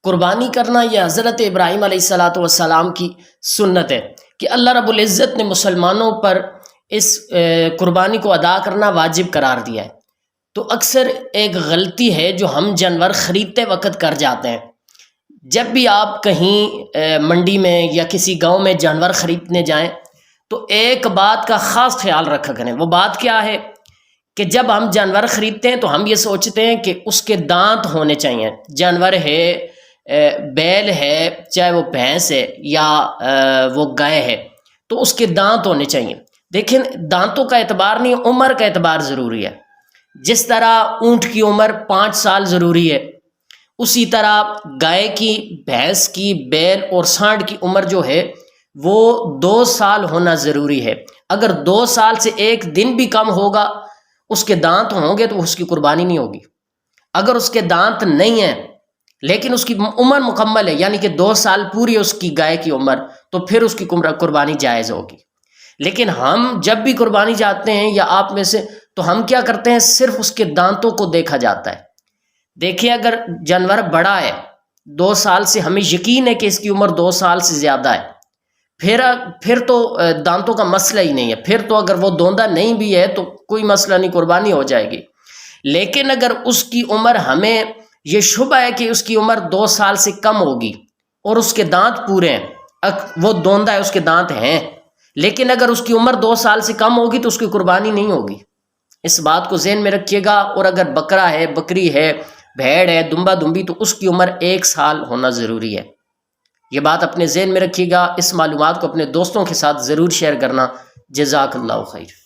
قربانی کرنا یہ حضرت ابراہیم علیہ الصلاۃ والسلام کی سنت ہے کہ اللہ رب العزت نے مسلمانوں پر اس قربانی کو ادا کرنا واجب قرار دیا ہے۔ تو اکثر ایک غلطی ہے جو ہم جانور خریدتے وقت کر جاتے ہیں۔ جب بھی آپ کہیں منڈی میں یا کسی گاؤں میں جانور خریدنے جائیں تو ایک بات کا خاص خیال رکھا کریں۔ وہ بات کیا ہے کہ جب ہم جانور خریدتے ہیں تو ہم یہ سوچتے ہیں کہ اس کے دانت ہونے چاہیے۔ جانور ہے، بیل ہے، چاہے وہ بھینس ہے یا وہ گائے ہے، تو اس کے دانت ہونے چاہیے۔ دیکھیں، دانتوں کا اعتبار نہیں، عمر کا اعتبار ضروری ہے۔ جس طرح اونٹ کی عمر 5 سال ضروری ہے، اسی طرح گائے کی، بھینس کی، بیل اور سانڈ کی عمر جو ہے وہ 2 سال ہونا ضروری ہے۔ اگر 2 سال سے ایک دن بھی کم ہوگا، اس کے دانت ہوں گے تو اس کی قربانی نہیں ہوگی۔ اگر اس کے دانت نہیں ہیں لیکن اس کی عمر مکمل ہے، یعنی کہ 2 سال پوری اس کی گائے کی عمر، تو پھر اس کی قربانی جائز ہوگی۔ لیکن ہم جب بھی قربانی جاتے ہیں یا آپ میں سے، تو ہم کیا کرتے ہیں، صرف اس کے دانتوں کو دیکھا جاتا ہے۔ دیکھیں، اگر جانور بڑا ہے، 2 سال سے ہمیں یقین ہے کہ اس کی عمر 2 سال سے زیادہ ہے، پھر تو دانتوں کا مسئلہ ہی نہیں ہے۔ پھر تو اگر وہ دوندا نہیں بھی ہے تو کوئی مسئلہ نہیں، قربانی ہو جائے گی۔ لیکن اگر اس کی عمر، ہمیں یہ شبہ ہے کہ اس کی عمر 2 سال سے کم ہوگی اور اس کے دانت پورے ہیں، وہ دوندا ہے، اس کے دانت ہیں، لیکن اگر اس کی عمر 2 سال سے کم ہوگی تو اس کی قربانی نہیں ہوگی۔ اس بات کو ذہن میں رکھیے گا۔ اور اگر بکرا ہے، بکری ہے، بھیڑ ہے، دمبا دمبی، تو اس کی عمر 1 سال ہونا ضروری ہے۔ یہ بات اپنے ذہن میں رکھیے گا۔ اس معلومات کو اپنے دوستوں کے ساتھ ضرور شیئر کرنا۔ جزاک اللہ خیر۔